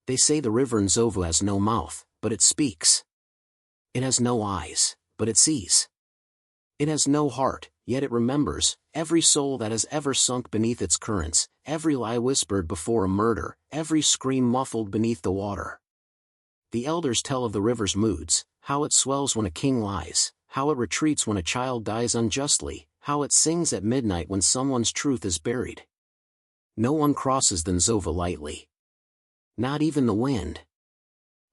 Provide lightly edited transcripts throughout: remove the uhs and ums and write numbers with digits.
They say the river Nzovu has no mouth, but it speaks. It has no eyes, but it sees. It has no heart, yet it remembers, every soul that has ever sunk beneath its currents, every lie whispered before a murder, every scream muffled beneath the water. The elders tell of the river's moods, how it swells when a king lies, how it retreats when a child dies unjustly, how it sings at midnight when someone's truth is buried. No one crosses the Nzova lightly. Not even the wind.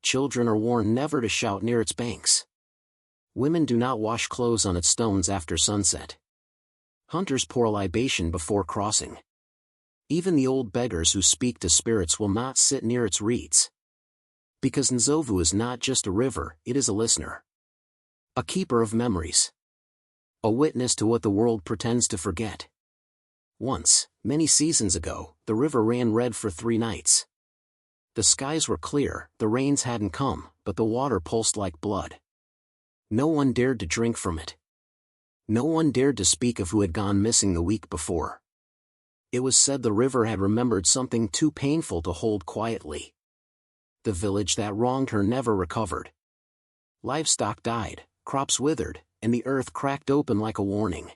Children are warned never to shout near its banks. Women do not wash clothes on its stones after sunset. Hunters pour a libation before crossing. Even the old beggars who speak to spirits will not sit near its reeds. Because Nzovu is not just a river, it is a listener. A keeper of memories. A witness to what the world pretends to forget. Once, many seasons ago, the river ran red for 3 nights. The skies were clear, the rains hadn't come, but the water pulsed like blood. No one dared to drink from it. No one dared to speak of who had gone missing the week before. It was said the river had remembered something too painful to hold quietly. The village that wronged her never recovered. Livestock died, crops withered, and the earth cracked open like a warning.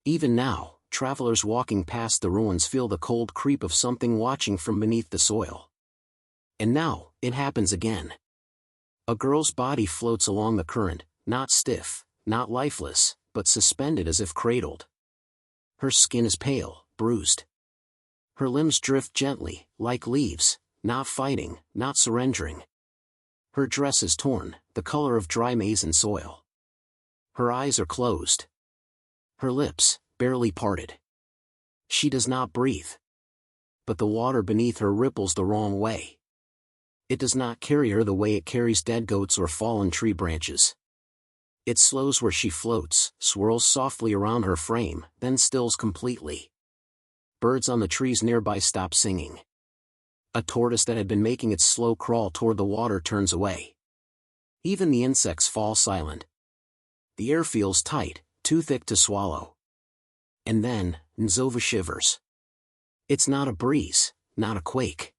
Even now, travelers walking past the ruins feel the cold creep of something watching from beneath the soil. And now, it happens again. A girl's body floats along the current, not stiff, not lifeless, but suspended as if cradled. Her skin is pale, bruised. Her limbs drift gently, like leaves, not fighting, not surrendering. Her dress is torn, the color of dry maize and soil. Her eyes are closed. Her lips, barely parted. She does not breathe. But the water beneath her ripples the wrong way. It does not carry her the way it carries dead goats or fallen tree branches. It slows where she floats, swirls softly around her frame, then stills completely. Birds on the trees nearby stop singing. A tortoise that had been making its slow crawl toward the water turns away. Even the insects fall silent. The air feels tight, too thick to swallow. And then, Nzova shivers. It's not a breeze, not a quake.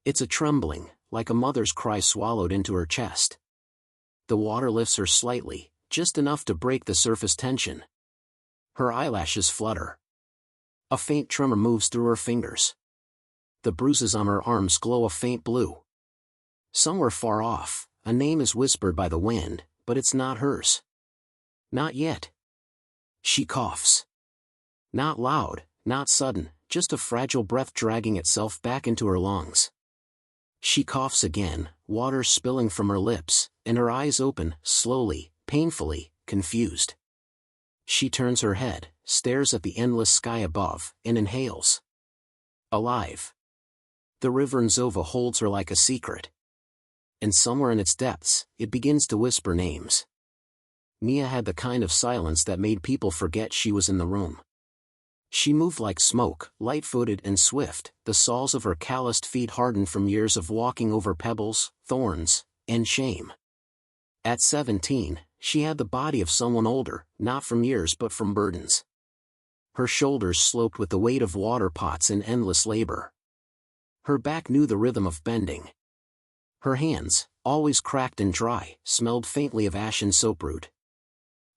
It's a trembling, like a mother's cry swallowed into her chest. The water lifts her slightly, just enough to break the surface tension. Her eyelashes flutter. A faint tremor moves through her fingers. The bruises on her arms glow a faint blue. Somewhere far off, a name is whispered by the wind, but it's not hers. Not yet. She coughs. Not loud, not sudden, just a fragile breath dragging itself back into her lungs. She coughs again, water spilling from her lips, and her eyes open, slowly, painfully, confused. She turns her head, stares at the endless sky above, and inhales. Alive. The river Nzova holds her like a secret. And somewhere in its depths, it begins to whisper names. Nia had the kind of silence that made people forget she was in the room. She moved like smoke, light-footed and swift, the soles of her calloused feet hardened from years of walking over pebbles, thorns, and shame. At 17, she had the body of someone older, not from years but from burdens. Her shoulders sloped with the weight of water pots in endless labor. Her back knew the rhythm of bending. Her hands, always cracked and dry, smelled faintly of ashen soap-root.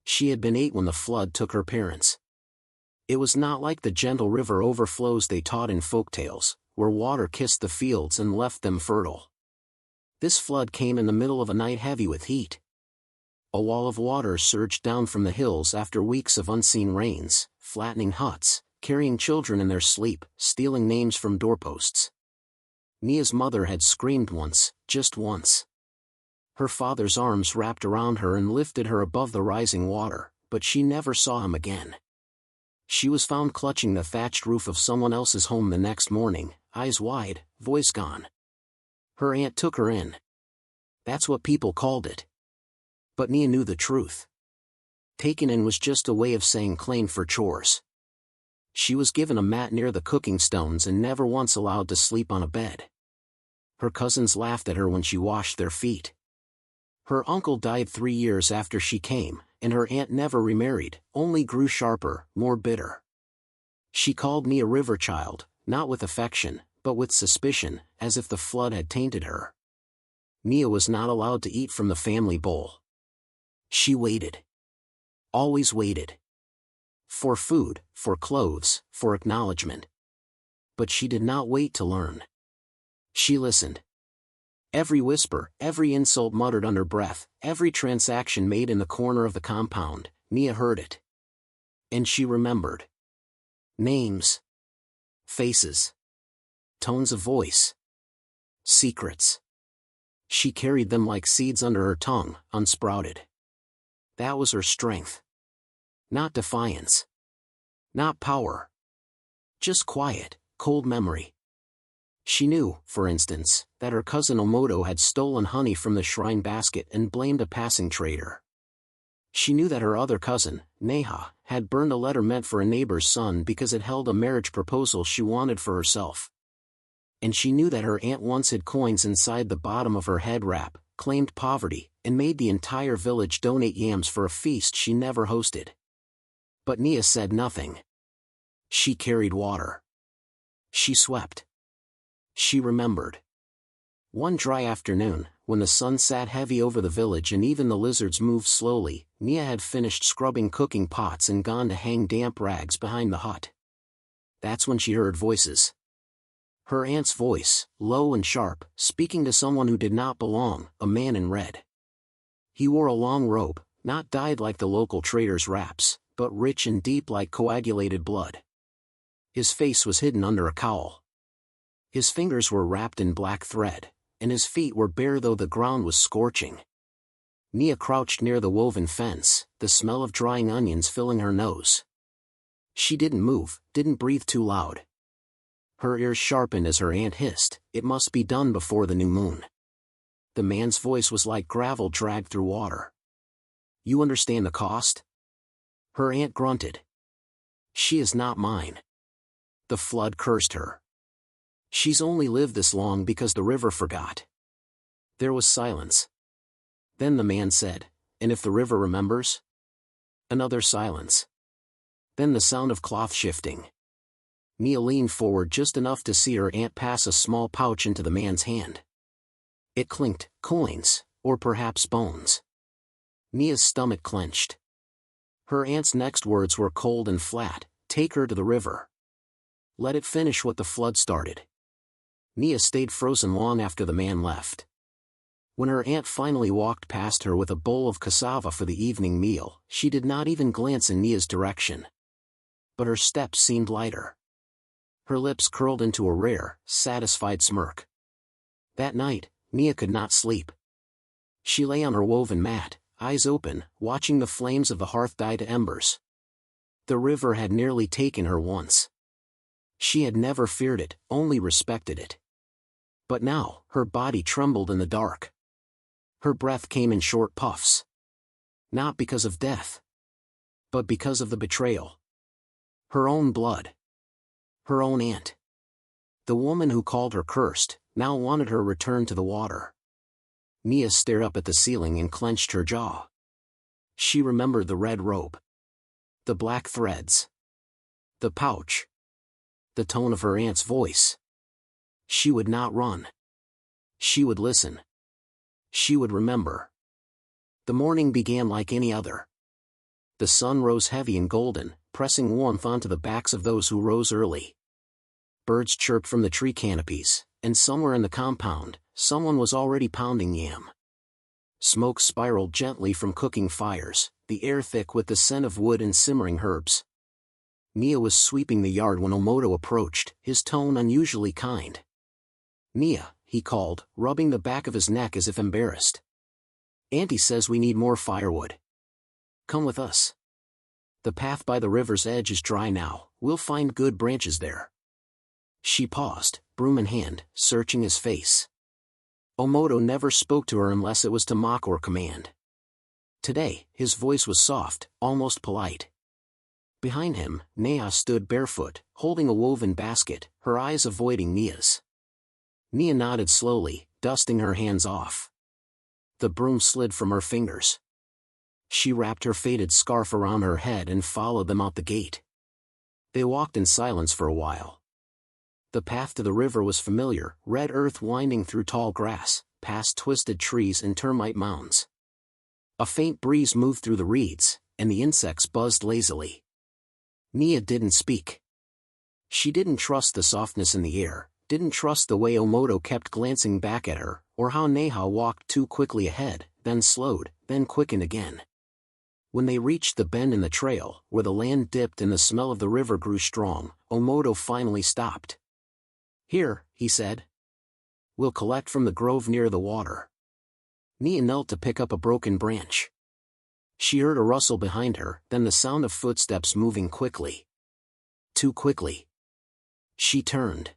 She had been 8 when the flood took her parents. It was not like the gentle river overflows they taught in folk tales, where water kissed the fields and left them fertile. This flood came in the middle of a night heavy with heat. A wall of water surged down from the hills after weeks of unseen rains, flattening huts, carrying children in their sleep, stealing names from doorposts. Nia's mother had screamed once, just once. Her father's arms wrapped around her and lifted her above the rising water, but she never saw him again. She was found clutching the thatched roof of someone else's home the next morning, eyes wide, voice gone. Her aunt took her in. That's what people called it. But Nia knew the truth. Taken in was just a way of saying claimed for chores. She was given a mat near the cooking stones and never once allowed to sleep on a bed. Her cousins laughed at her when she washed their feet. Her uncle died 3 years after she came, and her aunt never remarried, only grew sharper, more bitter. She called me a river child, not with affection, but with suspicion, as if the flood had tainted her. Nia was not allowed to eat from the family bowl. She waited. Always waited. For food, for clothes, for acknowledgement. But she did not wait to learn. She listened. Every whisper, every insult muttered under breath, every transaction made in the corner of the compound, Nia heard it. And she remembered. Names. Faces. Tones of voice. Secrets. She carried them like seeds under her tongue, unsprouted. That was her strength. Not defiance. Not power. Just quiet, cold memory. She knew, for instance, that her cousin Omoto had stolen honey from the shrine basket and blamed a passing trader. She knew that her other cousin, Neha, had burned a letter meant for a neighbor's son because it held a marriage proposal she wanted for herself. And she knew that her aunt once hid coins inside the bottom of her head wrap, claimed poverty, and made the entire village donate yams for a feast she never hosted. But Nia said nothing. She carried water. She swept. She remembered. One dry afternoon, when the sun sat heavy over the village and even the lizards moved slowly, Nia had finished scrubbing cooking pots and gone to hang damp rags behind the hut. That's when she heard voices. Her aunt's voice, low and sharp, speaking to someone who did not belong, a man in red. He wore a long robe, not dyed like the local trader's wraps, but rich and deep like coagulated blood. His face was hidden under a cowl. His fingers were wrapped in black thread, and his feet were bare though the ground was scorching. Nia crouched near the woven fence, the smell of drying onions filling her nose. She didn't move, didn't breathe too loud. Her ears sharpened as her aunt hissed, "It must be done before the new moon." The man's voice was like gravel dragged through water. "You understand the cost?" Her aunt grunted. "She is not mine. The flood cursed her. She's only lived this long because the river forgot." There was silence. Then the man said, "And if the river remembers?" Another silence. Then the sound of cloth shifting. Nia leaned forward just enough to see her aunt pass a small pouch into the man's hand. It clinked, coins, or perhaps bones. Nia's stomach clenched. Her aunt's next words were cold and flat, "Take her to the river. Let it finish what the flood started." Nia stayed frozen long after the man left. When her aunt finally walked past her with a bowl of cassava for the evening meal, she did not even glance in Nia's direction. But her steps seemed lighter. Her lips curled into a rare, satisfied smirk. That night, Nia could not sleep. She lay on her woven mat, eyes open, watching the flames of the hearth die to embers. The river had nearly taken her once. She had never feared it, only respected it. But now, her body trembled in the dark. Her breath came in short puffs. Not because of death, but because of the betrayal. Her own blood. Her own aunt. The woman who called her cursed, now wanted her returned to the water. Nia stared up at the ceiling and clenched her jaw. She remembered the red robe. The black threads. The pouch. The tone of her aunt's voice. She would not run. She would listen. She would remember. The morning began like any other. The sun rose heavy and golden, pressing warmth onto the backs of those who rose early. Birds chirped from the tree canopies, and somewhere in the compound, someone was already pounding yam. Smoke spiraled gently from cooking fires, the air thick with the scent of wood and simmering herbs. Nia was sweeping the yard when Omoto approached, his tone unusually kind. "Nia," he called, rubbing the back of his neck as if embarrassed. "Auntie says we need more firewood. Come with us. The path by the river's edge is dry now, we'll find good branches there." She paused, broom in hand, searching his face. Omoto never spoke to her unless it was to mock or command. Today, his voice was soft, almost polite. Behind him, Neha stood barefoot, holding a woven basket, her eyes avoiding Nia's. Nia nodded slowly, dusting her hands off. The broom slid from her fingers. She wrapped her faded scarf around her head and followed them out the gate. They walked in silence for a while. The path to the river was familiar, red earth winding through tall grass, past twisted trees and termite mounds. A faint breeze moved through the reeds, and the insects buzzed lazily. Nia didn't speak. She didn't trust the softness in the air, didn't trust the way Omoto kept glancing back at her, or how Neha walked too quickly ahead, then slowed, then quickened again. When they reached the bend in the trail, where the land dipped and the smell of the river grew strong, Omoto finally stopped. "Here," he said. "We'll collect from the grove near the water." Nia knelt to pick up a broken branch. She heard a rustle behind her, then the sound of footsteps moving quickly. Too quickly. She turned.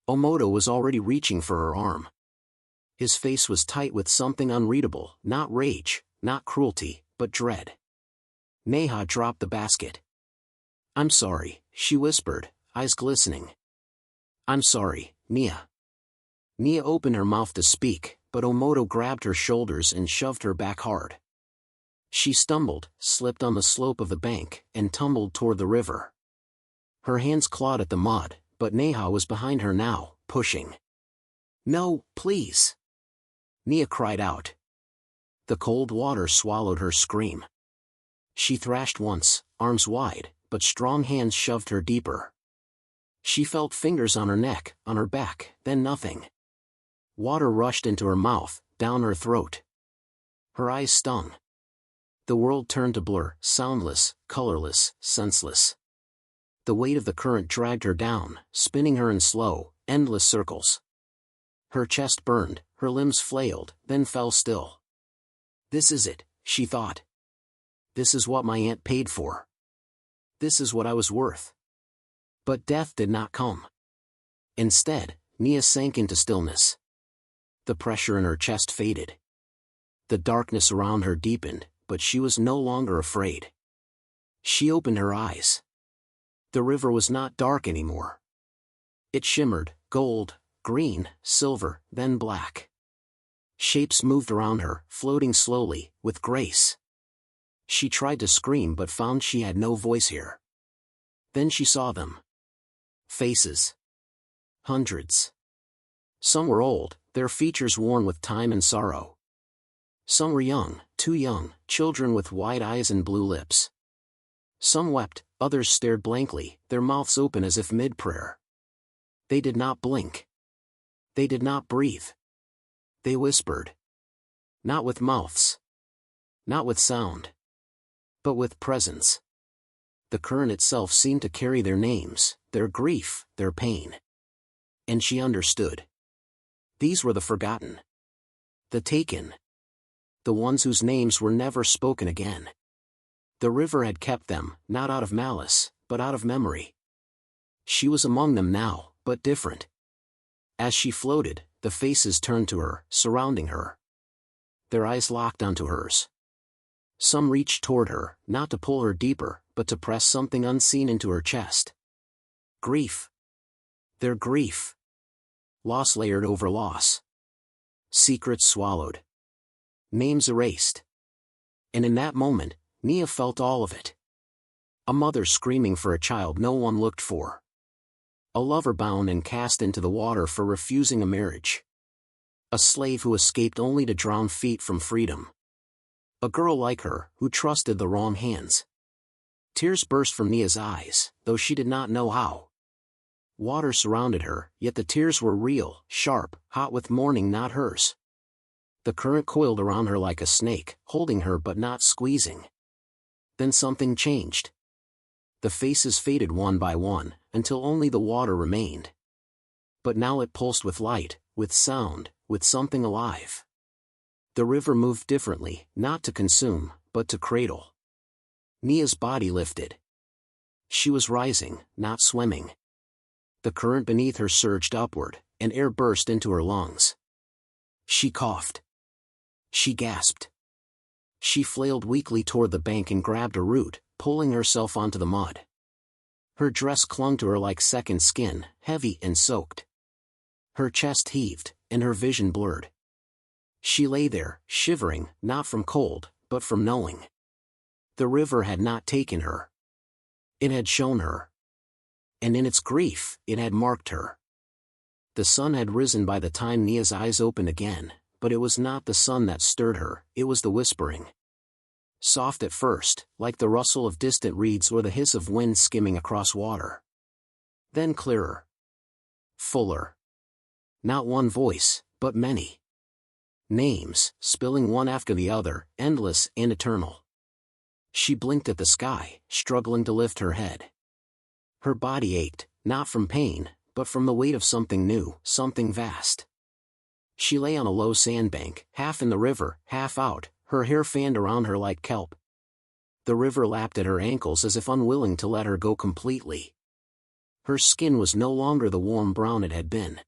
Omoto was already reaching for her arm. His face was tight with something unreadable, not rage, not cruelty, but dread. Neha dropped the basket. "I'm sorry," she whispered, eyes glistening. "I'm sorry, Nia." Nia opened her mouth to speak, but Omoto grabbed her shoulders and shoved her back hard. She stumbled, slipped on the slope of the bank, and tumbled toward the river. Her hands clawed at the mud, but Neha was behind her now, pushing. "No, please!" Nia cried out. The cold water swallowed her scream. She thrashed once, arms wide, but strong hands shoved her deeper. She felt fingers on her neck, on her back, then nothing. Water rushed into her mouth, down her throat. Her eyes stung. The world turned to blur, soundless, colorless, senseless. The weight of the current dragged her down, spinning her in slow, endless circles. Her chest burned, her limbs flailed, then fell still. "This is it," she thought. "This is what my aunt paid for. This is what I was worth." But death did not come. Instead, Nia sank into stillness. The pressure in her chest faded. The darkness around her deepened, but she was no longer afraid. She opened her eyes. The river was not dark anymore. It shimmered, gold, green, silver, then black. Shapes moved around her, floating slowly, with grace. She tried to scream but found she had no voice here. Then she saw them. Faces. Hundreds. Some were old, their features worn with time and sorrow. Some were young, too young, children with wide eyes and blue lips. Some wept, others stared blankly, their mouths open as if mid-prayer. They did not blink. They did not breathe. They whispered. Not with mouths. Not with sound. But with presence. The current itself seemed to carry their names, their grief, their pain. And she understood. These were the forgotten. The taken. The ones whose names were never spoken again. The river had kept them, not out of malice, but out of memory. She was among them now, but different. As she floated, the faces turned to her, surrounding her. Their eyes locked onto hers. Some reached toward her, not to pull her deeper, but to press something unseen into her chest. Grief. Their grief. Loss layered over loss. Secrets swallowed. Names erased. And in that moment, Nia felt all of it. A mother screaming for a child no one looked for. A lover bound and cast into the water for refusing a marriage. A slave who escaped only to drown feet from freedom. A girl like her, who trusted the wrong hands. Tears burst from Nia's eyes, though she did not know how. Water surrounded her, yet the tears were real, sharp, hot with mourning not hers. The current coiled around her like a snake, holding her but not squeezing. Then something changed. The faces faded one by one, until only the water remained. But now it pulsed with light, with sound, with something alive. The river moved differently, not to consume, but to cradle. Nia's body lifted. She was rising, not swimming. The current beneath her surged upward, and air burst into her lungs. She coughed. She gasped. She flailed weakly toward the bank and grabbed a root, pulling herself onto the mud. Her dress clung to her like second skin, heavy and soaked. Her chest heaved, and her vision blurred. She lay there, shivering, not from cold, but from knowing. The river had not taken her. It had shown her. And in its grief, it had marked her. The sun had risen by the time Nia's eyes opened again, but it was not the sun that stirred her, it was the whispering. Soft at first, like the rustle of distant reeds or the hiss of wind skimming across water. Then clearer. Fuller. Not one voice, but many. Names, spilling one after the other, endless and eternal. She blinked at the sky, struggling to lift her head. Her body ached, not from pain, but from the weight of something new, something vast. She lay on a low sandbank, half in the river, half out, her hair fanned around her like kelp. The river lapped at her ankles as if unwilling to let her go completely. Her skin was no longer the warm brown it had been.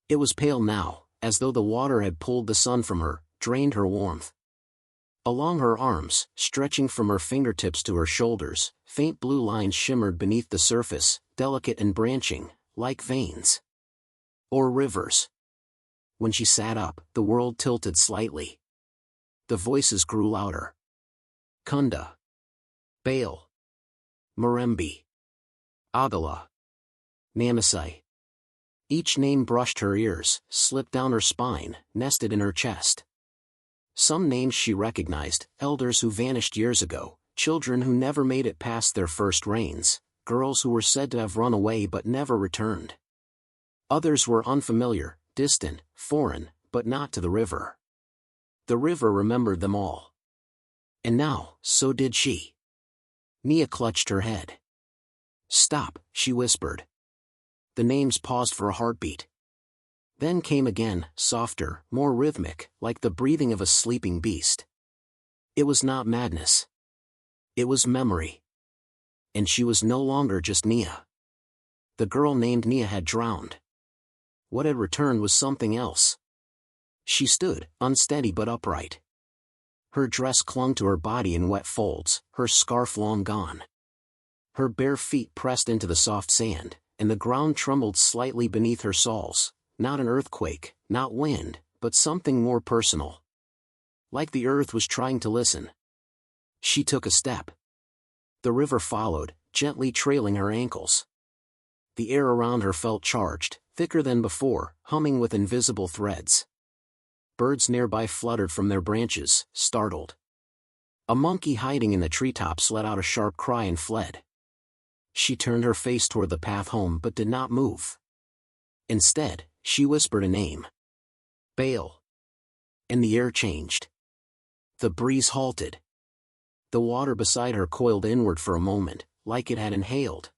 It was pale now, as though the water had pulled the sun from her, drained her warmth. Along her arms, stretching from her fingertips to her shoulders, faint blue lines shimmered beneath the surface, delicate and branching, like veins. Or rivers. When she sat up, the world tilted slightly. The voices grew louder. Kunda. Bail. Marembi. Agala. Namasai. Each name brushed her ears, slipped down her spine, nested in her chest. Some names she recognized, elders who vanished years ago, children who never made it past their first reigns, girls who were said to have run away but never returned. Others were unfamiliar, distant, foreign, but not to the river. The river remembered them all. And now, so did she. Nia clutched her head. "Stop," she whispered. The names paused for a heartbeat. Then came again, softer, more rhythmic, like the breathing of a sleeping beast. It was not madness. It was memory. And she was no longer just Nia. The girl named Nia had drowned. What had returned was something else. She stood, unsteady but upright. Her dress clung to her body in wet folds, her scarf long gone. Her bare feet pressed into the soft sand, and the ground trembled slightly beneath her soles, not an earthquake, not wind, but something more personal. Like the earth was trying to listen. She took a step. The river followed, gently trailing her ankles. The air around her felt charged, thicker than before, humming with invisible threads. Birds nearby fluttered from their branches, startled. A monkey hiding in the treetops let out a sharp cry and fled. She turned her face toward the path home but did not move. Instead, she whispered a name. Bail. And the air changed. The breeze halted. The water beside her coiled inward for a moment, like it had inhaled.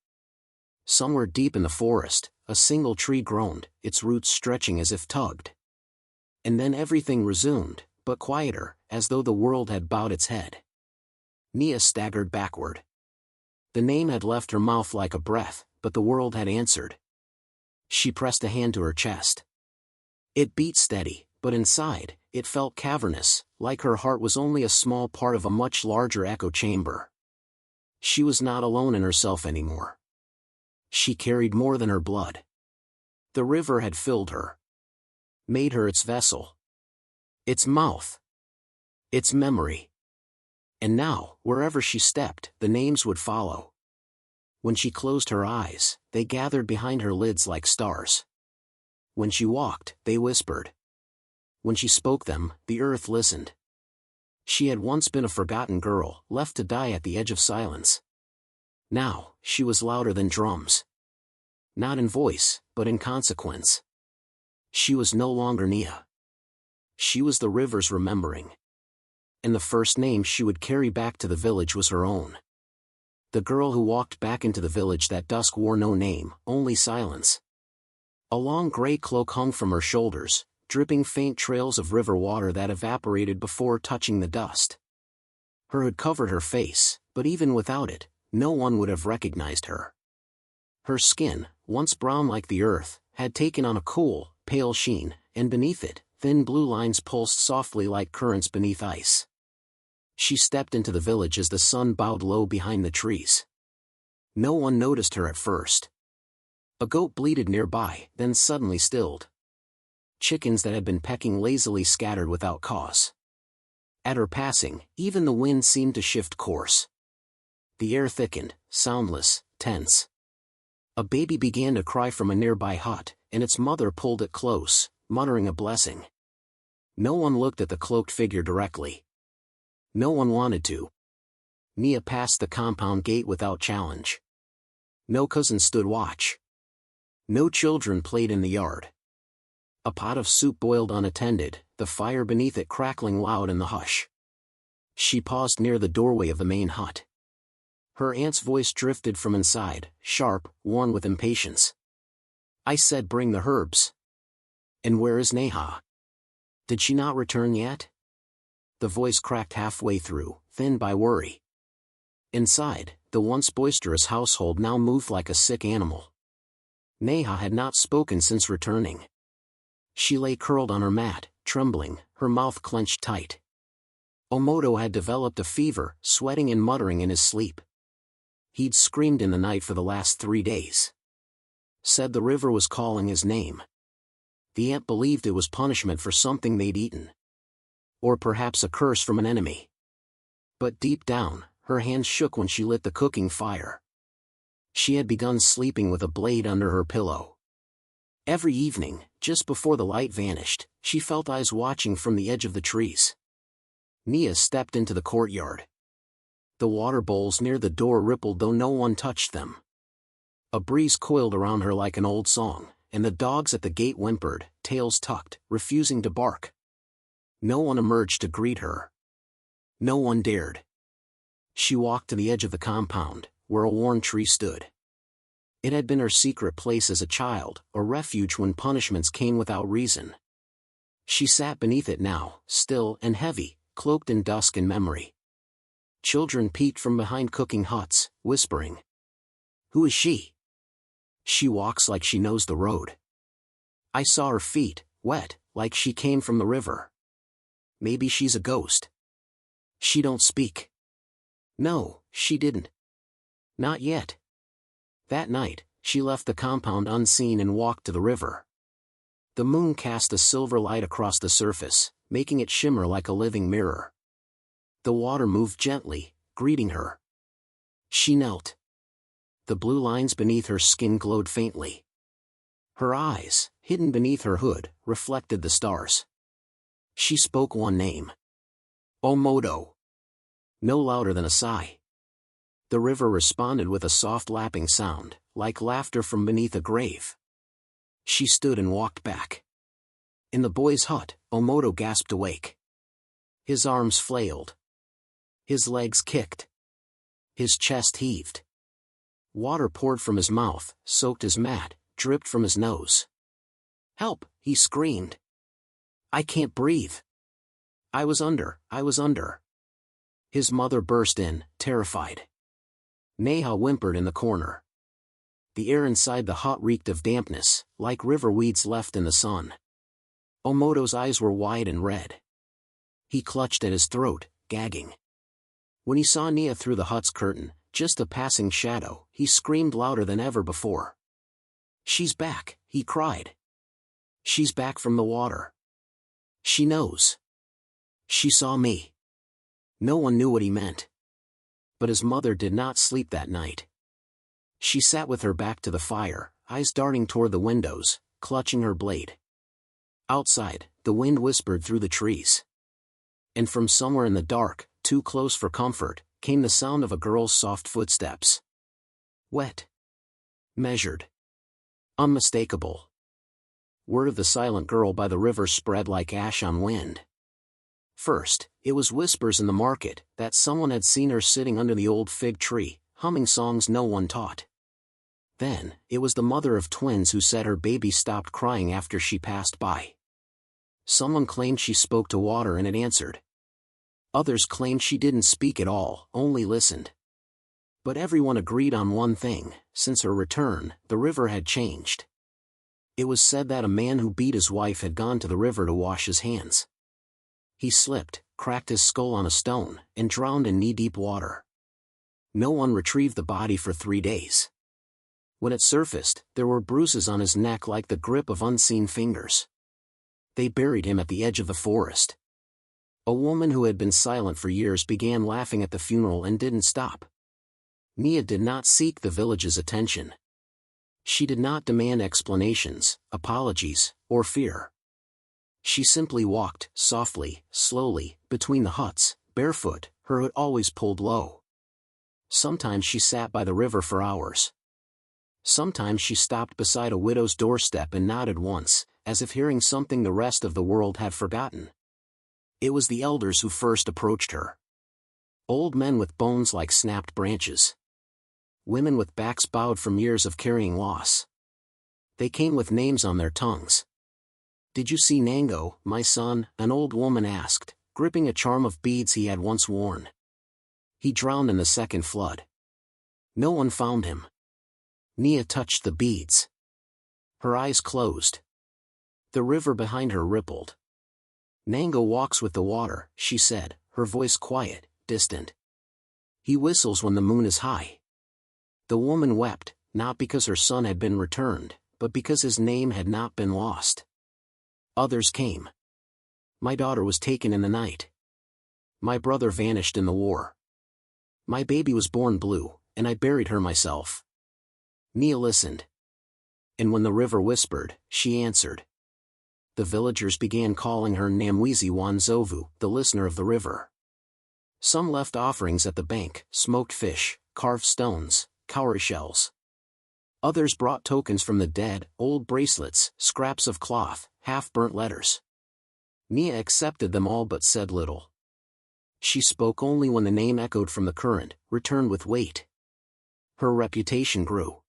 Somewhere deep in the forest, a single tree groaned, its roots stretching as if tugged. And then everything resumed, but quieter, as though the world had bowed its head. Nia staggered backward. The name had left her mouth like a breath, but the world had answered. She pressed a hand to her chest. It beat steady, but inside, it felt cavernous, like her heart was only a small part of a much larger echo chamber. She was not alone in herself anymore. She carried more than her blood. The river had filled her. Made her its vessel. Its mouth. Its memory. And now, wherever she stepped, the names would follow. When she closed her eyes, they gathered behind her lids like stars. When she walked, they whispered. When she spoke them, the earth listened. She had once been a forgotten girl, left to die at the edge of silence. Now, she was louder than drums. Not in voice, but in consequence. She was no longer Nia. She was the river's remembering. And the first name she would carry back to the village was her own. The girl who walked back into the village that dusk wore no name, only silence. A long gray cloak hung from her shoulders, dripping faint trails of river water that evaporated before touching the dust. Her hood covered her face, but even without it, no one would have recognized her. Her skin, once brown like the earth, had taken on a cool, pale sheen, and beneath it, thin blue lines pulsed softly like currents beneath ice. She stepped into the village as the sun bowed low behind the trees. No one noticed her at first. A goat bleated nearby, then suddenly stilled. Chickens that had been pecking lazily scattered without cause. At her passing, even the wind seemed to shift course. The air thickened, soundless, tense. A baby began to cry from a nearby hut, and its mother pulled it close, muttering a blessing. No one looked at the cloaked figure directly. No one wanted to. Nia passed the compound gate without challenge. No cousin stood watch. No children played in the yard. A pot of soup boiled unattended, the fire beneath it crackling loud in the hush. She paused near the doorway of the main hut. Her aunt's voice drifted from inside, sharp, worn with impatience. "I said bring the herbs. And where is Neha? Did she not return yet?" The voice cracked halfway through, thinned by worry. Inside, the once boisterous household now moved like a sick animal. Neha had not spoken since returning. She lay curled on her mat, trembling, her mouth clenched tight. Omoto had developed a fever, sweating and muttering in his sleep. He'd screamed in the night for the last 3 days. Said the river was calling his name. The aunt believed it was punishment for something they'd eaten. Or perhaps a curse from an enemy. But deep down, her hands shook when she lit the cooking fire. She had begun sleeping with a blade under her pillow. Every evening, just before the light vanished, she felt eyes watching from the edge of the trees. Nia stepped into the courtyard. The water bowls near the door rippled though no one touched them. A breeze coiled around her like an old song, and the dogs at the gate whimpered, tails tucked, refusing to bark. No one emerged to greet her. No one dared. She walked to the edge of the compound, where a worn tree stood. It had been her secret place as a child, a refuge when punishments came without reason. She sat beneath it now, still and heavy, cloaked in dusk and memory. Children peeked from behind cooking huts, whispering. "Who is she? She walks like she knows the road. I saw her feet, wet, like she came from the river. Maybe she's a ghost. She don't speak." No, she didn't. Not yet. That night, she left the compound unseen and walked to the river. The moon cast a silver light across the surface, making it shimmer like a living mirror. The water moved gently, greeting her. She knelt. The blue lines beneath her skin glowed faintly. Her eyes, hidden beneath her hood, reflected the stars. She spoke one name. Omoto. No louder than a sigh. The river responded with a soft lapping sound, like laughter from beneath a grave. She stood and walked back. In the boy's hut, Omoto gasped awake. His arms flailed. His legs kicked. His chest heaved. Water poured from his mouth, soaked his mat, dripped from his nose. "Help!" he screamed. "I can't breathe. I was under. His mother burst in, terrified. Neha whimpered in the corner. The air inside the hut reeked of dampness, like river weeds left in the sun. Omoto's eyes were wide and red. He clutched at his throat, gagging. When he saw Nia through the hut's curtain, just a passing shadow, he screamed louder than ever before. "She's back," he cried. "She's back from the water. She knows. She saw me." No one knew what he meant. But his mother did not sleep that night. She sat with her back to the fire, eyes darting toward the windows, clutching her blade. Outside, the wind whispered through the trees. And from somewhere in the dark, too close for comfort, came the sound of a girl's soft footsteps. Wet. Measured. Unmistakable. Word of the silent girl by the river spread like ash on wind. First, it was whispers in the market that someone had seen her sitting under the old fig tree, humming songs no one taught. Then, it was the mother of twins who said her baby stopped crying after she passed by. Someone claimed she spoke to water and it answered. Others claimed she didn't speak at all, only listened. But everyone agreed on one thing: since her return, the river had changed. It was said that a man who beat his wife had gone to the river to wash his hands. He slipped, cracked his skull on a stone, and drowned in knee-deep water. No one retrieved the body for 3 days. When it surfaced, there were bruises on his neck like the grip of unseen fingers. They buried him at the edge of the forest. A woman who had been silent for years began laughing at the funeral and didn't stop. Nia did not seek the village's attention. She did not demand explanations, apologies, or fear. She simply walked, softly, slowly, between the huts, barefoot, her hood always pulled low. Sometimes she sat by the river for hours. Sometimes she stopped beside a widow's doorstep and nodded once, as if hearing something the rest of the world had forgotten. It was the elders who first approached her. Old men with bones like snapped branches. Women with backs bowed from years of carrying loss. They came with names on their tongues. "Did you see Nango, my son?" an old woman asked, gripping a charm of beads he had once worn. "He drowned in the second flood. No one found him." Nia touched the beads. Her eyes closed. The river behind her rippled. "Nango walks with the water," she said, her voice quiet, distant. "He whistles when the moon is high." The woman wept, not because her son had been returned, but because his name had not been lost. Others came. "My daughter was taken in the night. My brother vanished in the war. My baby was born blue, and I buried her myself." Nia listened. And when the river whispered, she answered. The villagers began calling her Namwizi Wanzovu, the listener of the river. Some left offerings at the bank, smoked fish, carved stones, cowrie shells. Others brought tokens from the dead, old bracelets, scraps of cloth, half-burnt letters. Nia accepted them all but said little. She spoke only when the name echoed from the current, returned with weight. Her reputation grew.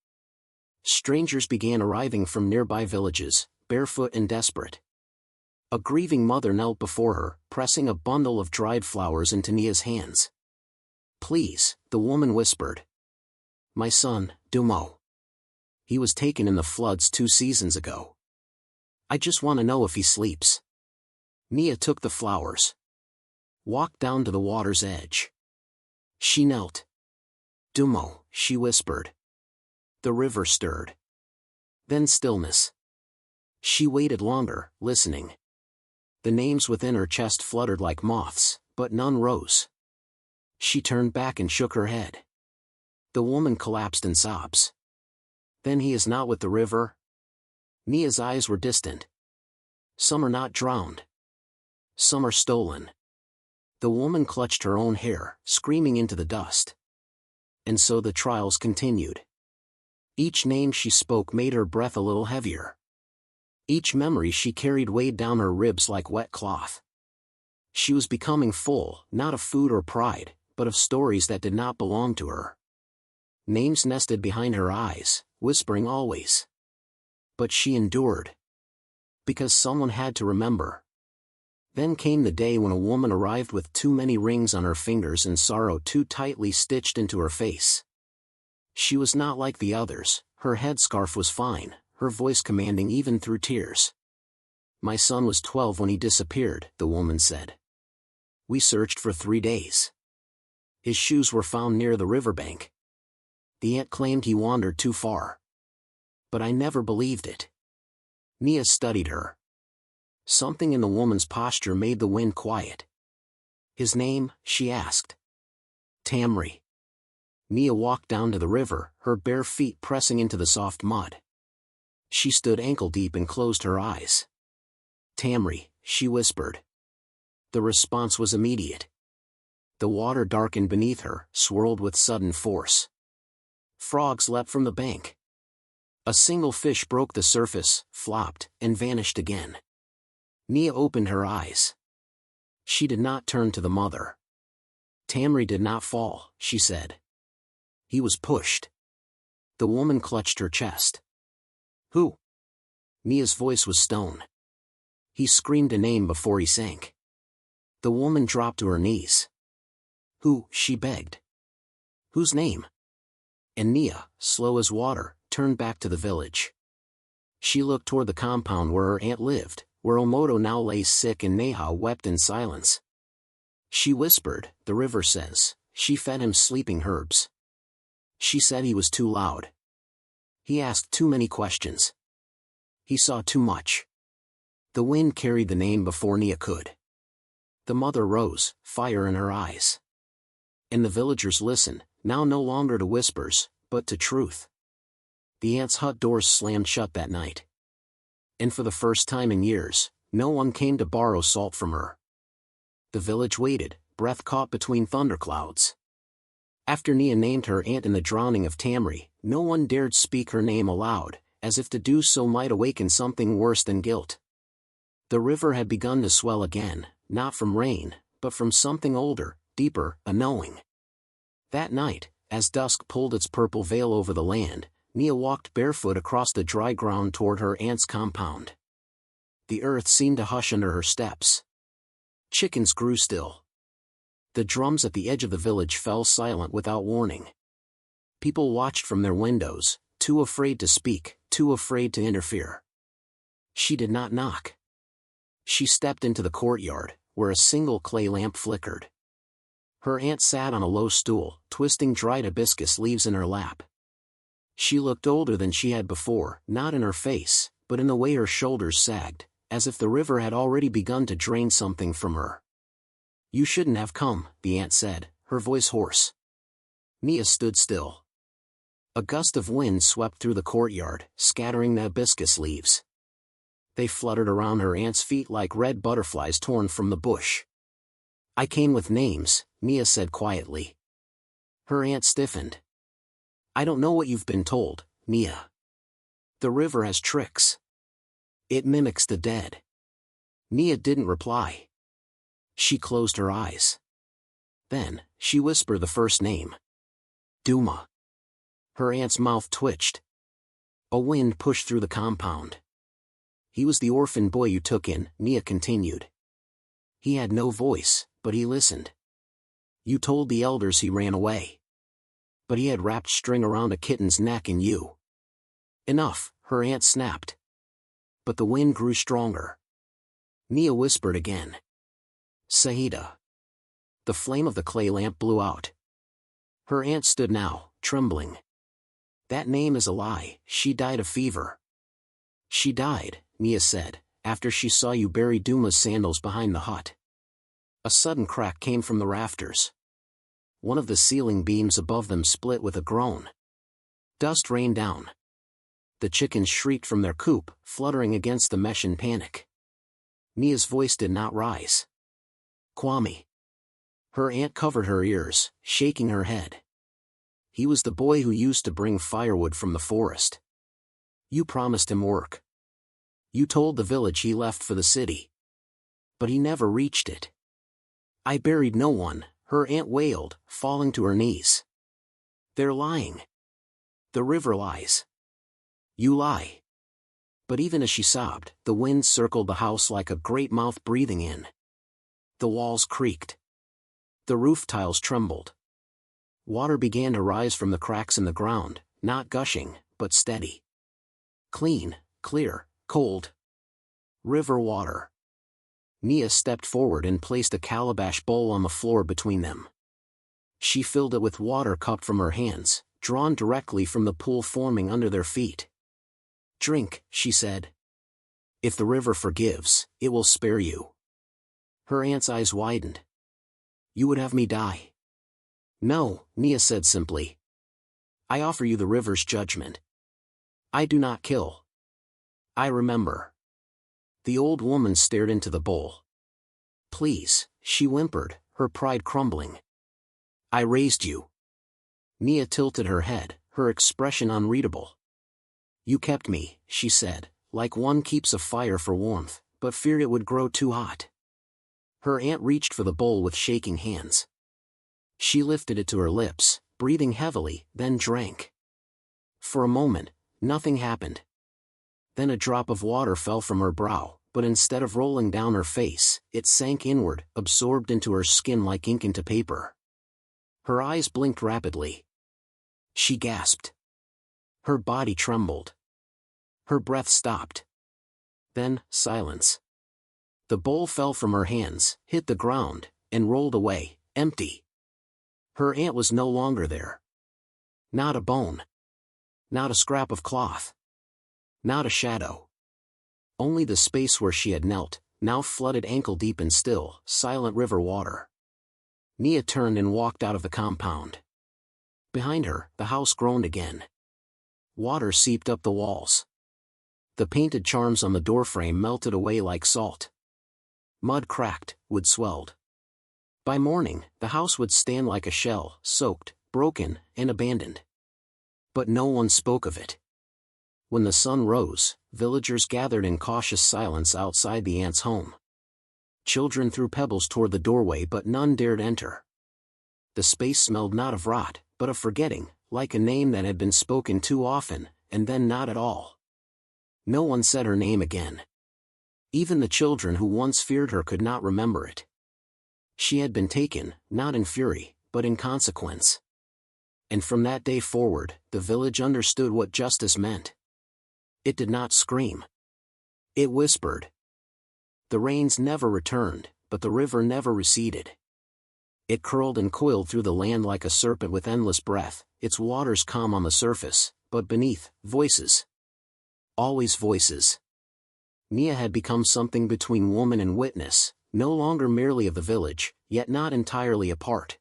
Strangers began arriving from nearby villages, barefoot and desperate. A grieving mother knelt before her, pressing a bundle of dried flowers into Nia's hands. "Please," the woman whispered. "My son, Dumo. He was taken in the floods 2 seasons ago. I just want to know if he sleeps." Nia took the flowers. Walked down to the water's edge. She knelt. "Dumo," she whispered. The river stirred. Then stillness. She waited longer, listening. The names within her chest fluttered like moths, but none rose. She turned back and shook her head. The woman collapsed in sobs. "Then he is not with the river?" Nia's eyes were distant. "Some are not drowned. Some are stolen." The woman clutched her own hair, screaming into the dust. And so the trials continued. Each name she spoke made her breath a little heavier. Each memory she carried weighed down her ribs like wet cloth. She was becoming full, not of food or pride, but of stories that did not belong to her. Names nested behind her eyes, whispering always. But she endured. Because someone had to remember. Then came the day when a woman arrived with too many rings on her fingers and sorrow too tightly stitched into her face. She was not like the others, her headscarf was fine, her voice commanding even through tears. "My son was 12 when he disappeared," the woman said. "We searched for 3 days. His shoes were found near the riverbank. The aunt claimed he wandered too far. But I never believed it." Nia studied her. Something in the woman's posture made the wind quiet. "His name?" she asked. "Tamri." Nia walked down to the river, her bare feet pressing into the soft mud. She stood ankle-deep and closed her eyes. "Tamri," she whispered. The response was immediate. The water darkened beneath her, swirled with sudden force. Frogs leapt from the bank. A single fish broke the surface, flopped, and vanished again. Nia opened her eyes. She did not turn to the mother. "Tamri did not fall," she said. "He was pushed." The woman clutched her chest. "Who?" Nia's voice was stone. "He screamed a name before he sank." The woman dropped to her knees. "Who?" she begged. "Whose name?" And Nia, slow as water, turned back to the village. She looked toward the compound where her aunt lived, where Omoto now lay sick and Neha wept in silence. She whispered, "The river says, she fed him sleeping herbs. She said he was too loud. He asked too many questions. He saw too much." The wind carried the name before Nia could. The mother rose, fire in her eyes. And the villagers listened, now no longer to whispers, but to truth. The aunt's hut doors slammed shut that night. And for the first time in years, no one came to borrow salt from her. The village waited, breath caught between thunderclouds. After Nia named her aunt in the drowning of Tamri, no one dared speak her name aloud, as if to do so might awaken something worse than guilt. The river had begun to swell again, not from rain, but from something older, deeper, a knowing. That night, as dusk pulled its purple veil over the land, Nia walked barefoot across the dry ground toward her aunt's compound. The earth seemed to hush under her steps. Chickens grew still. The drums at the edge of the village fell silent without warning. People watched from their windows, too afraid to speak, too afraid to interfere. She did not knock. She stepped into the courtyard, where a single clay lamp flickered. Her aunt sat on a low stool, twisting dried hibiscus leaves in her lap. She looked older than she had before, not in her face, but in the way her shoulders sagged, as if the river had already begun to drain something from her. "You shouldn't have come," the aunt said, her voice hoarse. Nia stood still. A gust of wind swept through the courtyard, scattering the hibiscus leaves. They fluttered around her aunt's feet like red butterflies torn from the bush. "I came with names," Nia said quietly. Her aunt stiffened. "I don't know what you've been told, Nia. The river has tricks. It mimics the dead." Nia didn't reply. She closed her eyes. Then, she whispered the first name. "Duma." Her aunt's mouth twitched. A wind pushed through the compound. "He was the orphan boy you took in," Nia continued. "He had no voice, but he listened. You told the elders he ran away. But he had wrapped string around a kitten's neck and you." "Enough," her aunt snapped. But the wind grew stronger. Nia whispered again. "Saida." The flame of the clay lamp blew out. Her aunt stood now, trembling. "That name is a lie. She died of fever." "She died," Nia said, "after she saw you bury Duma's sandals behind the hut." A sudden crack came from the rafters. One of the ceiling beams above them split with a groan. Dust rained down. The chickens shrieked from their coop, fluttering against the mesh in panic. Nia's voice did not rise. "Kwame." Her aunt covered her ears, shaking her head. "He was the boy who used to bring firewood from the forest. You promised him work. You told the village he left for the city. But he never reached it." "I buried no one," her aunt wailed, falling to her knees. "They're lying. The river lies. You lie." But even as she sobbed, the wind circled the house like a great mouth breathing in. The walls creaked. The roof tiles trembled. Water began to rise from the cracks in the ground, not gushing, but steady. Clean, clear, cold. River water. Nia stepped forward and placed a calabash bowl on the floor between them. She filled it with water cupped from her hands, drawn directly from the pool forming under their feet. "Drink," she said. "If the river forgives, it will spare you." Her aunt's eyes widened. "You would have me die?" "No," Nia said simply. "I offer you the river's judgment. I do not kill. I remember." The old woman stared into the bowl. "Please," she whimpered, her pride crumbling. "I raised you." Nia tilted her head, her expression unreadable. "You kept me," she said, like one keeps a fire for warmth, but feared it would grow too hot. Her aunt reached for the bowl with shaking hands. She lifted it to her lips, breathing heavily, then drank. For a moment, nothing happened. Then a drop of water fell from her brow, but instead of rolling down her face, it sank inward, absorbed into her skin like ink into paper. Her eyes blinked rapidly. She gasped. Her body trembled. Her breath stopped. Then, silence. The bowl fell from her hands, hit the ground, and rolled away, empty. Her aunt was no longer there. Not a bone. Not a scrap of cloth. Not a shadow. Only the space where she had knelt, now flooded ankle-deep in still, silent river water. Nia turned and walked out of the compound. Behind her, the house groaned again. Water seeped up the walls. The painted charms on the doorframe melted away like salt. Mud cracked, wood swelled. By morning, the house would stand like a shell, soaked, broken, and abandoned. But no one spoke of it. When the sun rose, villagers gathered in cautious silence outside the aunt's home. Children threw pebbles toward the doorway, but none dared enter. The space smelled not of rot, but of forgetting, like a name that had been spoken too often, and then not at all. No one said her name again. Even the children who once feared her could not remember it. She had been taken, not in fury, but in consequence. And from that day forward, the village understood what justice meant. It did not scream. It whispered. The rains never returned, but the river never receded. It curled and coiled through the land like a serpent with endless breath, its waters calm on the surface, but beneath, voices. Always voices. Nia had become something between woman and witness, no longer merely of the village, yet not entirely apart.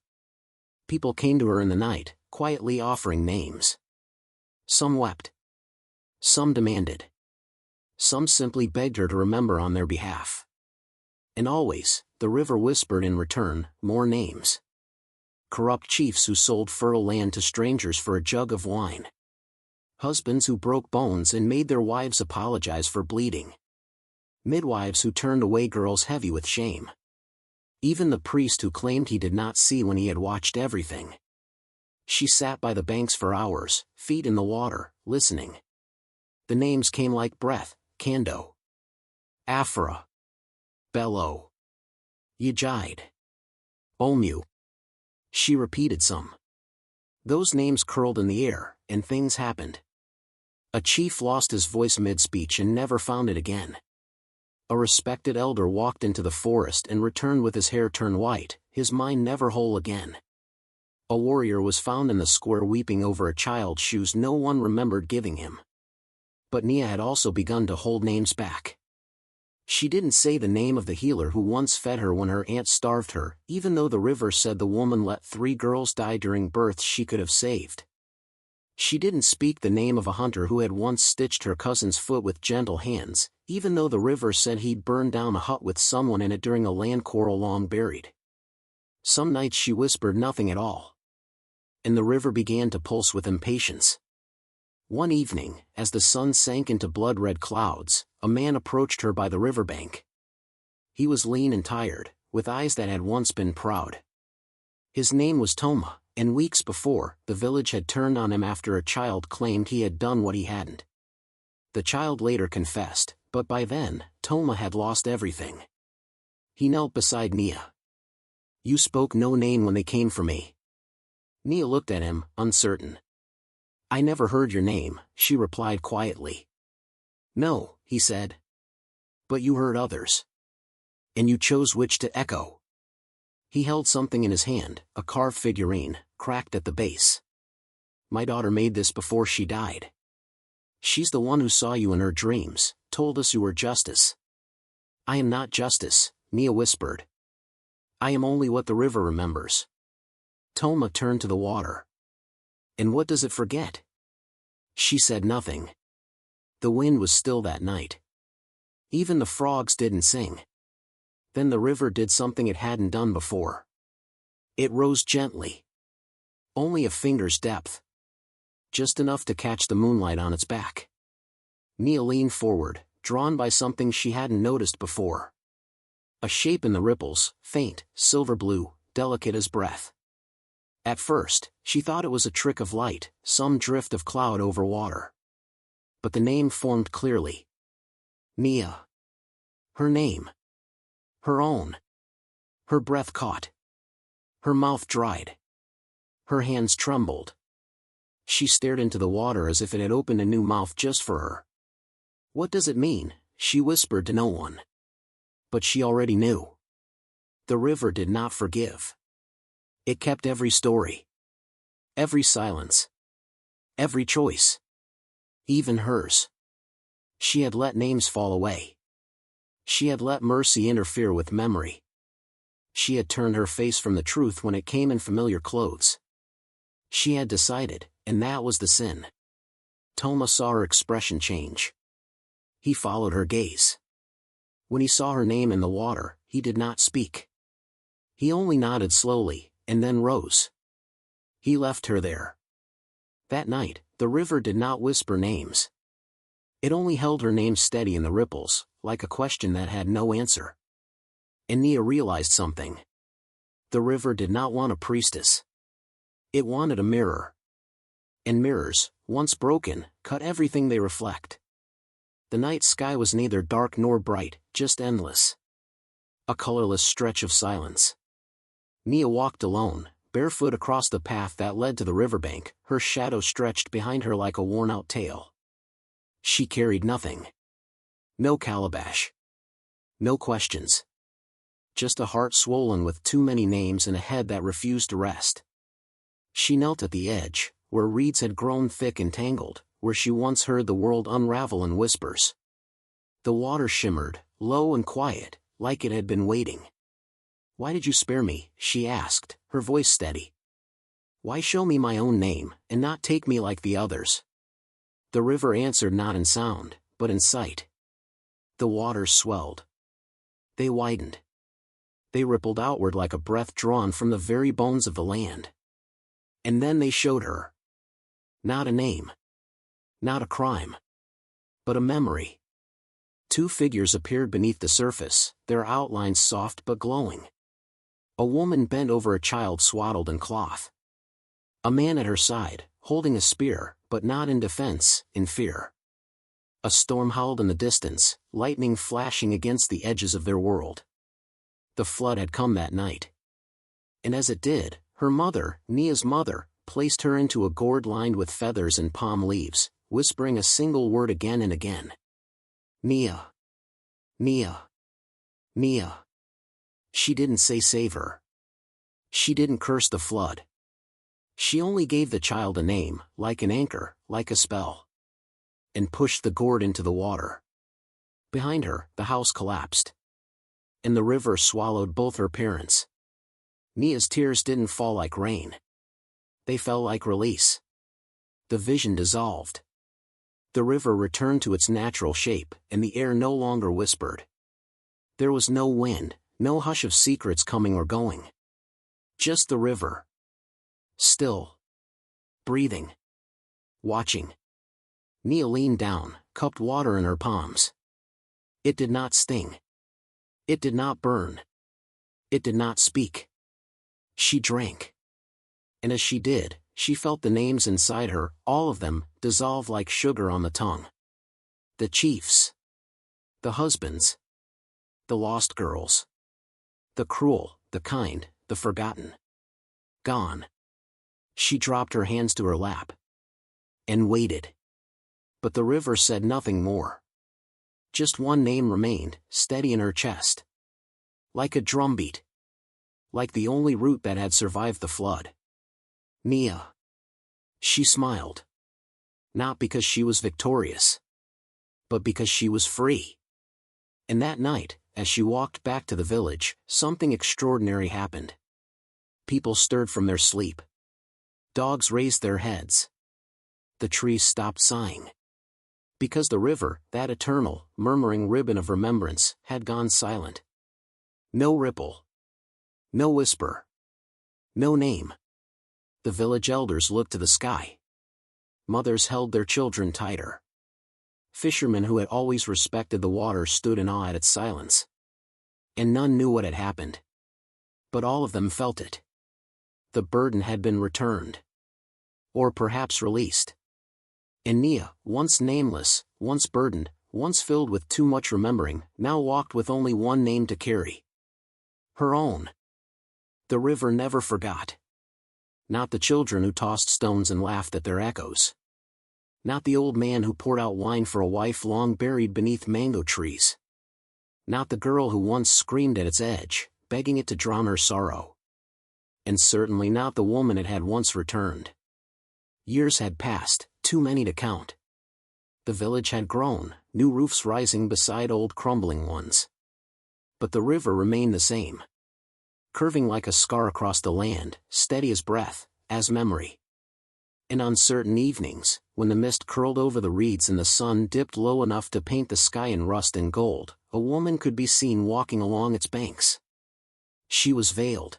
People came to her in the night, quietly offering names. Some wept. Some demanded. Some simply begged her to remember on their behalf. And always, the river whispered in return, more names. Corrupt chiefs who sold fertile land to strangers for a jug of wine. Husbands who broke bones and made their wives apologize for bleeding. Midwives who turned away girls heavy with shame. Even the priest who claimed he did not see when he had watched everything. She sat by the banks for hours, feet in the water, listening. The names came like breath: Kando, Afra, Bello, Yajide, Olmu. She repeated some. Those names curled in the air, and things happened. A chief lost his voice mid-speech and never found it again. A respected elder walked into the forest and returned with his hair turned white, his mind never whole again. A warrior was found in the square weeping over a child's shoes no one remembered giving him. But Nia had also begun to hold names back. She didn't say the name of the healer who once fed her when her aunt starved her, even though the river said the woman let 3 girls die during births she could have saved. She didn't speak the name of a hunter who had once stitched her cousin's foot with gentle hands, even though the river said he'd burned down a hut with someone in it during a land quarrel long buried. Some nights she whispered nothing at all. And the river began to pulse with impatience. One evening, as the sun sank into blood-red clouds, a man approached her by the riverbank. He was lean and tired, with eyes that had once been proud. His name was Toma, and weeks before, the village had turned on him after a child claimed he had done what he hadn't. The child later confessed, but by then, Toma had lost everything. He knelt beside Nia. "You spoke no name when they came for me." Nia looked at him, uncertain. "I never heard your name," she replied quietly. "No," he said. "But you heard others. And you chose which to echo." He held something in his hand, a carved figurine, cracked at the base. "My daughter made this before she died. She's the one who saw you in her dreams, told us you were justice." "I am not justice," Nia whispered. "I am only what the river remembers." Toma turned to the water. "And what does it forget?" She said nothing. The wind was still that night. Even the frogs didn't sing. Then the river did something it hadn't done before. It rose gently. Only a finger's depth. Just enough to catch the moonlight on its back. Nia leaned forward, drawn by something she hadn't noticed before. A shape in the ripples, faint, silver blue, delicate as breath. At first, she thought it was a trick of light, some drift of cloud over water. But the name formed clearly. Nia. Her name. Her own. Her breath caught. Her mouth dried. Her hands trembled. She stared into the water as if it had opened a new mouth just for her. "What does it mean?" she whispered to no one. But she already knew. The river did not forgive. It kept every story. Every silence. Every choice. Even hers. She had let names fall away. She had let mercy interfere with memory. She had turned her face from the truth when it came in familiar clothes. She had decided, and that was the sin. Toma saw her expression change. He followed her gaze. When he saw her name in the water, he did not speak. He only nodded slowly, and then rose. He left her there. That night, the river did not whisper names. It only held her name steady in the ripples, like a question that had no answer. And Nia realized something. The river did not want a priestess. It wanted a mirror. And mirrors, once broken, cut everything they reflect. The night sky was neither dark nor bright, just endless. A colorless stretch of silence. Nia walked alone, barefoot across the path that led to the riverbank, her shadow stretched behind her like a worn-out tail. She carried nothing. No calabash. No questions. Just a heart swollen with too many names and a head that refused to rest. She knelt at the edge, where reeds had grown thick and tangled, where she once heard the world unravel in whispers. The water shimmered, low and quiet, like it had been waiting. "Why did you spare me?" she asked, her voice steady. "Why show me my own name, and not take me like the others?" The river answered not in sound, but in sight. The waters swelled. They widened. They rippled outward like a breath drawn from the very bones of the land. And then they showed her. Not a name. Not a crime. But a memory. Two figures appeared beneath the surface, their outlines soft but glowing. A woman bent over a child swaddled in cloth. A man at her side, holding a spear, but not in defense, in fear. A storm howled in the distance, lightning flashing against the edges of their world. The flood had come that night. And as it did, her mother, Nia's mother, placed her into a gourd lined with feathers and palm leaves, whispering a single word again and again. Nia. Nia. Nia. She didn't say save her. She didn't curse the flood. She only gave the child a name, like an anchor, like a spell. And pushed the gourd into the water. Behind her, the house collapsed. And the river swallowed both her parents. Nia's tears didn't fall like rain. They fell like release. The vision dissolved. The river returned to its natural shape, and the air no longer whispered. There was no wind, no hush of secrets coming or going. Just the river. Still. Breathing. Watching. Nia leaned down, cupped water in her palms. It did not sting. It did not burn. It did not speak. She drank. And as she did, she felt the names inside her, all of them, dissolve like sugar on the tongue. The chiefs. The husbands. The lost girls. The cruel, the kind, the forgotten. Gone. She dropped her hands to her lap. And waited. But the river said nothing more. Just one name remained, steady in her chest. Like a drumbeat. Like the only root that had survived the flood. Nia. She smiled. Not because she was victorious. But because she was free. And that night, as she walked back to the village, something extraordinary happened. People stirred from their sleep. Dogs raised their heads. The trees stopped sighing. Because the river, that eternal, murmuring ribbon of remembrance, had gone silent. No ripple. No whisper. No name. The village elders looked to the sky. Mothers held their children tighter. Fishermen who had always respected the water stood in awe at its silence. And none knew what had happened. But all of them felt it. The burden had been returned. Or perhaps released. And Nia, once nameless, once burdened, once filled with too much remembering, now walked with only one name to carry. Her own. The river never forgot. Not the children who tossed stones and laughed at their echoes. Not the old man who poured out wine for a wife long buried beneath mango trees. Not the girl who once screamed at its edge, begging it to drown her sorrow. And certainly not the woman it had once returned. Years had passed, too many to count. The village had grown, new roofs rising beside old crumbling ones. But the river remained the same. Curving like a scar across the land, steady as breath, as memory. And on certain evenings, when the mist curled over the reeds and the sun dipped low enough to paint the sky in rust and gold, a woman could be seen walking along its banks. She was veiled.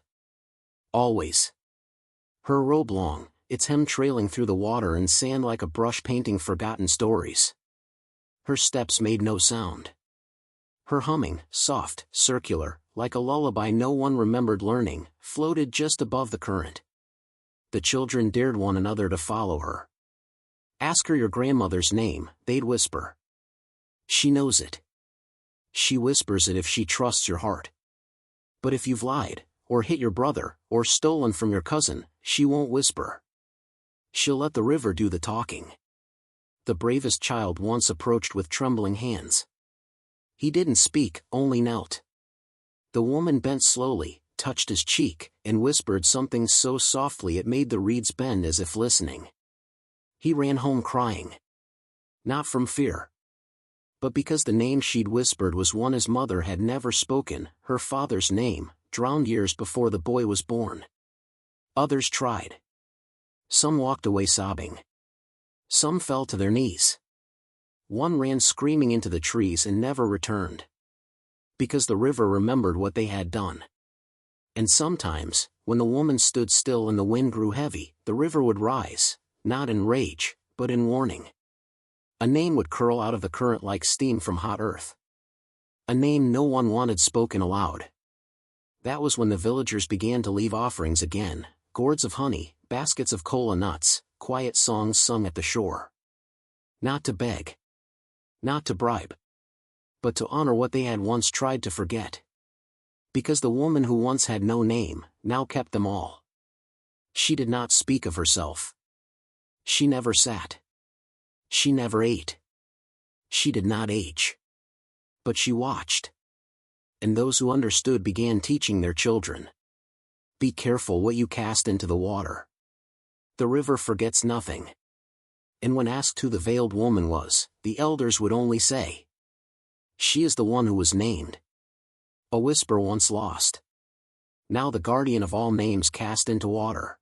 Always. Her robe long, its hem trailing through the water and sand like a brush painting forgotten stories. Her steps made no sound. Her humming, soft, circular, like a lullaby no one remembered learning, floated just above the current. The children dared one another to follow her. Ask her your grandmother's name, they'd whisper. She knows it. She whispers it if she trusts your heart. But if you've lied, or hit your brother, or stolen from your cousin, she won't whisper. She'll let the river do the talking. The bravest child once approached with trembling hands. He didn't speak, only knelt. The woman bent slowly, touched his cheek, and whispered something so softly it made the reeds bend as if listening. He ran home crying. Not from fear, but because the name she'd whispered was one his mother had never spoken, her father's name, drowned years before the boy was born. Others tried. Some walked away sobbing. Some fell to their knees. One ran screaming into the trees and never returned. Because the river remembered what they had done. And sometimes, when the woman stood still and the wind grew heavy, the river would rise, not in rage, but in warning. A name would curl out of the current like steam from hot earth. A name no one wanted spoken aloud. That was when the villagers began to leave offerings again, gourds of honey, baskets of kola nuts, quiet songs sung at the shore. Not to beg. Not to bribe. But to honor what they had once tried to forget. Because the woman who once had no name, now kept them all. She did not speak of herself. She never sat. She never ate. She did not age. But she watched. And those who understood began teaching their children. Be careful what you cast into the water. The river forgets nothing. And when asked who the veiled woman was, the elders would only say, she is the one who was named. A whisper once lost. Now the guardian of all names cast into water.